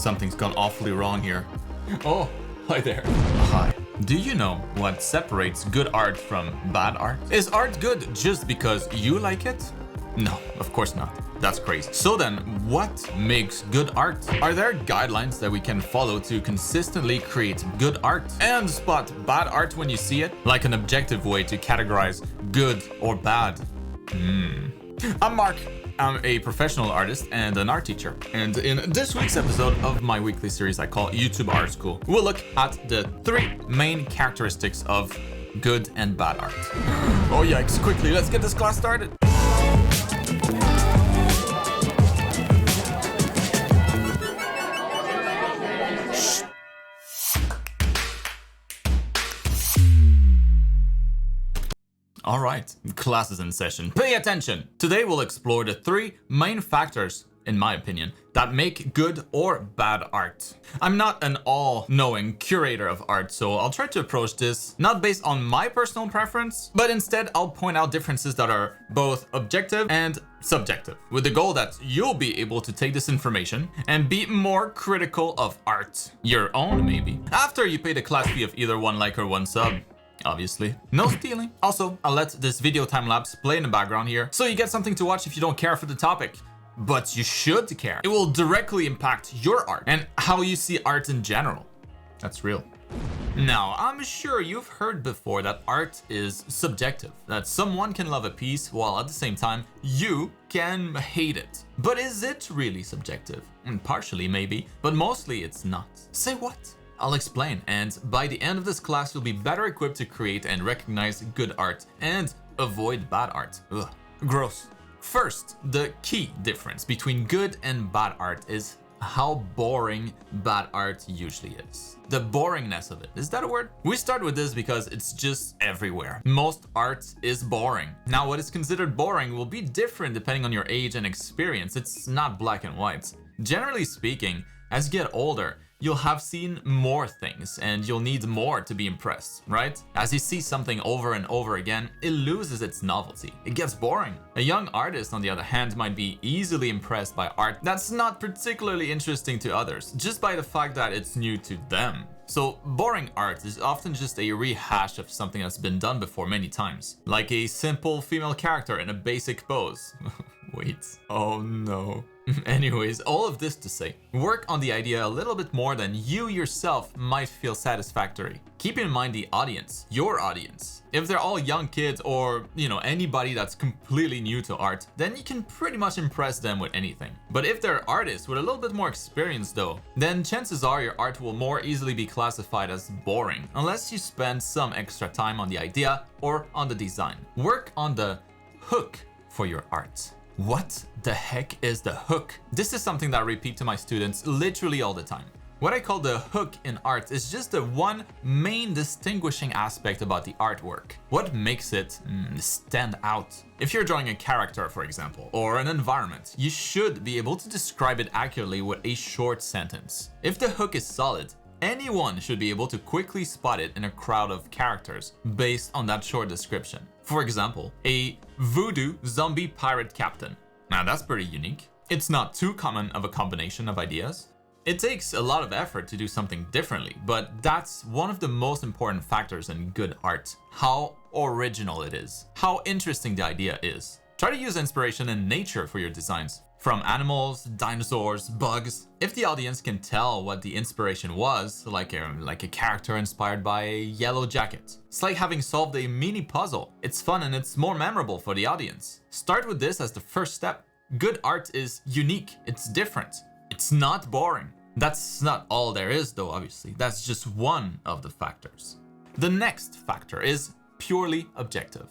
Something's gone awfully wrong here. Oh, hi there. Hi. Do you know what separates good art from bad art? Is art good just because you like it? No, of course not. That's crazy. So then, what makes good art? Are there guidelines that we can follow to consistently create good art and spot bad art when you see it? Like an objective way to categorize good or bad? I'm Marc. I'm a professional artist and an art teacher. And in this week's episode of my weekly series I call YouTube Art School, we'll look at the 3 main characteristics of good and bad art. Oh yikes, quickly, let's get this class started. All right, class is in session. Pay attention. Today we'll explore the 3 main factors, in my opinion, that make good or bad art. I'm not an all-knowing curator of art, so I'll try to approach this not based on my personal preference, but instead I'll point out differences that are both objective and subjective, with the goal that you'll be able to take this information and be more critical of art. Your own, maybe. After you pay the class fee of either 1 like or 1 sub. Obviously. No stealing. Also, I'll let this video time-lapse play in the background here, so you get something to watch if you don't care for the topic. But you should care. It will directly impact your art and how you see art in general. That's real. Now, I'm sure you've heard before that art is subjective, that someone can love a piece while at the same time you can hate it. But is it really subjective? Partially maybe, but mostly it's not. Say what? I'll explain, and by the end of this class you'll be better equipped to create and recognize good art and avoid bad art. Ugh, gross. First, the key difference between good and bad art is how boring bad art usually is. The boringness of it. Is that a word? We start with this because it's just everywhere. Most art is boring. Now, what is considered boring will be different depending on your age and experience. It's not black and white. Generally speaking, as you get older, you'll have seen more things and you'll need more to be impressed, right? As you see something over and over again, it loses its novelty. It gets boring. A young artist, on the other hand, might be easily impressed by art that's not particularly interesting to others, just by the fact that it's new to them. So boring art is often just a rehash of something that's been done before many times. Like a simple female character in a basic pose. Wait. Oh no. Anyways, all of this to say, work on the idea a little bit more than you yourself might feel satisfactory. Keep in mind the audience, your audience. If they're all young kids or, anybody that's completely new to art, then you can pretty much impress them with anything. But if they're artists with a little bit more experience though, then chances are your art will more easily be classified as boring, unless you spend some extra time on the idea or on the design. Work on the hook for your art. What the heck is the hook? This is something that I repeat to my students literally all the time. What I call the hook in art is just the one main distinguishing aspect about the artwork. What makes it stand out? If you're drawing a character, for example, or an environment, you should be able to describe it accurately with a short sentence. If the hook is solid, anyone should be able to quickly spot it in a crowd of characters based on that short description. For example, a voodoo zombie pirate captain. Now that's pretty unique. It's not too common of a combination of ideas. It takes a lot of effort to do something differently, but that's one of the most important factors in good art. How original it is. How interesting the idea is. Try to use inspiration in nature for your designs. From animals, dinosaurs, bugs. If the audience can tell what the inspiration was, like a character inspired by a yellow jacket. It's like having solved a mini puzzle. It's fun and it's more memorable for the audience. Start with this as the first step. Good art is unique. It's different. It's not boring. That's not all there is though, obviously. That's just one of the factors. The next factor is purely objective.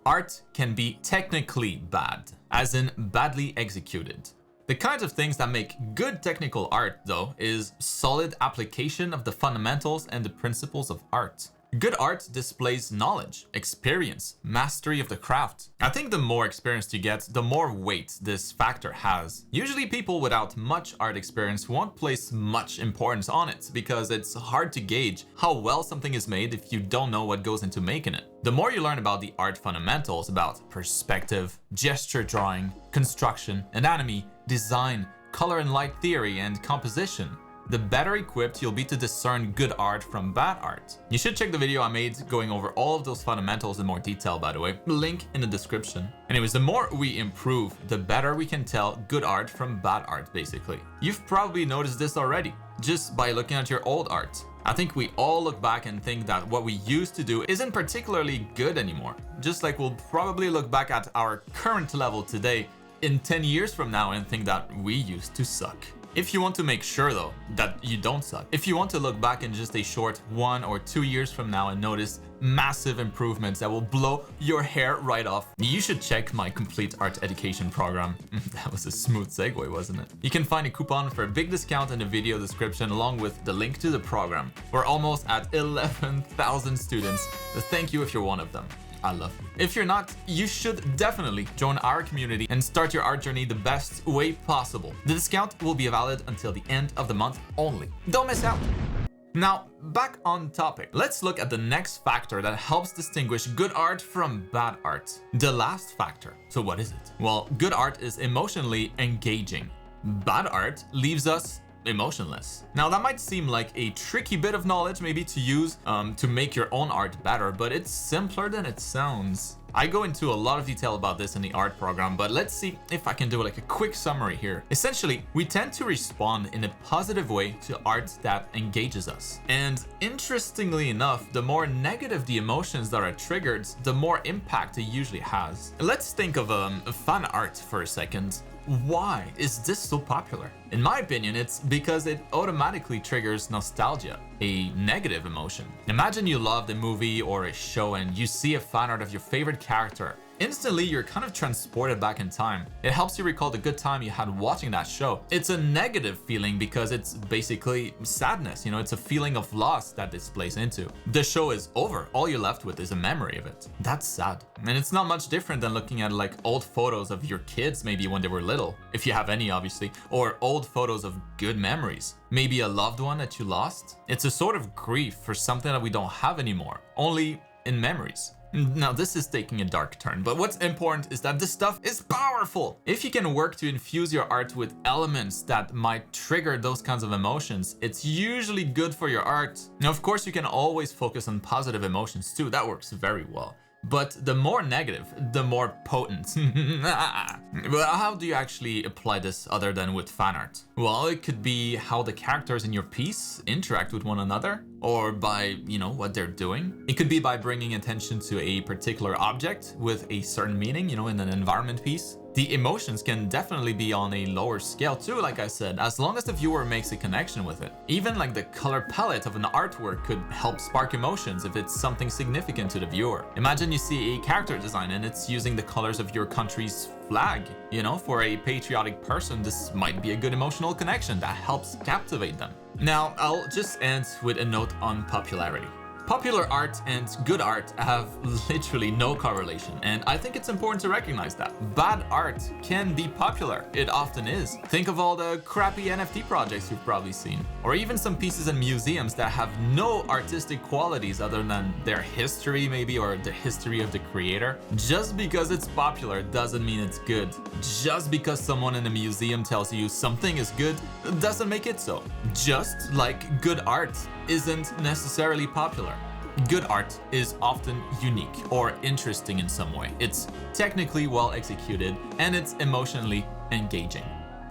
Art can be technically bad, as in badly executed. The kinds of things that make good technical art, though, is solid application of the fundamentals and the principles of art. Good art displays knowledge, experience, mastery of the craft. I think the more experience you get, the more weight this factor has. Usually people without much art experience won't place much importance on it because it's hard to gauge how well something is made if you don't know what goes into making it. The more you learn about the art fundamentals, about perspective, gesture drawing, construction, anatomy, design, color and light theory, and composition, the better equipped you'll be to discern good art from bad art. You should check the video I made going over all of those fundamentals in more detail, by the way. Link in the description. Anyways, the more we improve, the better we can tell good art from bad art, basically. You've probably noticed this already, just by looking at your old art. I think we all look back and think that what we used to do isn't particularly good anymore. Just like we'll probably look back at our current level today in 10 years from now and think that we used to suck. If you want to make sure though that you don't suck, if you want to look back in just a short 1 or 2 years from now and notice massive improvements that will blow your hair right off, you should check my complete art education program. That was a smooth segue, wasn't it? You can find a coupon for a big discount in the video description along with the link to the program. We're almost at 11,000 students, so thank you if you're one of them. I love you. If you're not, you should definitely join our community and start your art journey the best way possible. The discount will be valid until the end of the month only. Don't miss out. Now, back on topic. Let's look at the next factor that helps distinguish good art from bad art. The last factor. So what is it? Well, good art is emotionally engaging. Bad art leaves us emotionless. Now that might seem like a tricky bit of knowledge maybe to use to make your own art better, but it's simpler than it sounds. I go into a lot of detail about this in the art program, but let's see if I can do like a quick summary here. Essentially, we tend to respond in a positive way to art that engages us. And interestingly enough, the more negative the emotions that are triggered, the more impact it usually has. Let's think of fan art for a second. Why is this so popular? In my opinion, it's because it automatically triggers nostalgia, a negative emotion. Imagine you loved a movie or a show and you see a fan art of your favorite character. Instantly, you're kind of transported back in time. It helps you recall the good time you had watching that show. It's a negative feeling because it's basically sadness, you know, it's a feeling of loss that this plays into. The show is over, all you're left with is a memory of it. That's sad. And it's not much different than looking at like old photos of your kids maybe when they were little, if you have any obviously, or old photos of good memories. Maybe a loved one that you lost. It's a sort of grief for something that we don't have anymore, only in memories. Now this is taking a dark turn, but what's important is that this stuff is powerful. If you can work to infuse your art with elements that might trigger those kinds of emotions, it's usually good for your art. Now, of course, you can always focus on positive emotions too. That works very well. But the more negative, the more potent. But how do you actually apply this other than with fan art? Well, it could be how the characters in your piece interact with one another, or by, you know, what they're doing. It could be by bringing attention to a particular object with a certain meaning, you know, in an environment piece. The emotions can definitely be on a lower scale too, like I said, as long as the viewer makes a connection with it. Even like the color palette of an artwork could help spark emotions if it's something significant to the viewer. Imagine you see a character design and it's using the colors of your country's flag. You know, for a patriotic person, this might be a good emotional connection that helps captivate them. Now, I'll just end with a note on popularity. Popular art and good art have literally no correlation, and I think it's important to recognize that. Bad art can be popular. It often is. Think of all the crappy NFT projects you've probably seen, or even some pieces in museums that have no artistic qualities other than their history maybe, or the history of the creator. Just because it's popular doesn't mean it's good. Just because someone in a museum tells you something is good doesn't make it so. Just like good art isn't necessarily popular. Good art is often unique or interesting in some way. It's technically well executed and it's emotionally engaging.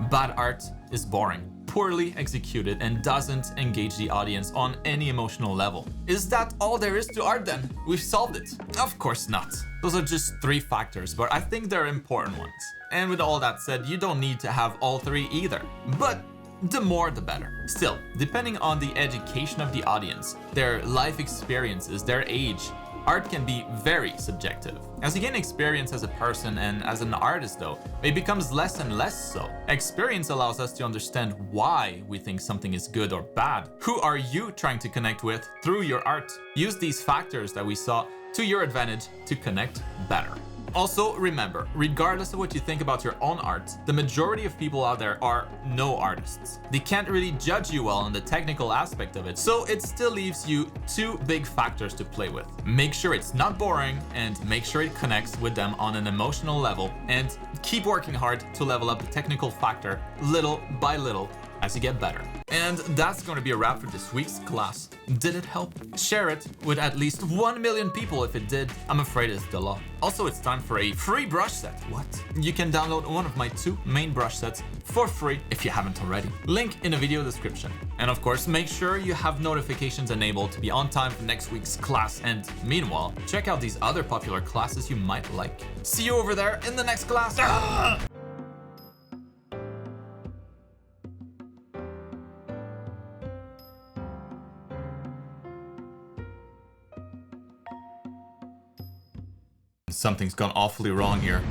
Bad art is boring, poorly executed, and doesn't engage the audience on any emotional level. Is that all there is to art then? We've solved it? Of course not. Those are just 3 factors, but I think they're important ones. And with all that said, you don't need to have all 3 either. But the more the better. Still, depending on the education of the audience, their life experiences, their age, art can be very subjective. As you gain experience as a person and as an artist though, it becomes less and less so. Experience allows us to understand why we think something is good or bad. Who are you trying to connect with through your art? Use these factors that we saw to your advantage to connect better. Also, remember, regardless of what you think about your own art, the majority of people out there are no artists. They can't really judge you well on the technical aspect of it, so it still leaves you 2 big factors to play with. Make sure it's not boring, and make sure it connects with them on an emotional level, and keep working hard to level up the technical factor little by little as you get better. And that's going to be a wrap for this week's class. Did it help? Share it with at least 1 million people if it did. I'm afraid it's the law. Also, it's time for a free brush set. What? You can download one of my 2 main brush sets for free if you haven't already. Link in the video description. And of course, make sure you have notifications enabled to be on time for next week's class. And meanwhile, check out these other popular classes you might like. See you over there in the next class. Something's gone awfully wrong here.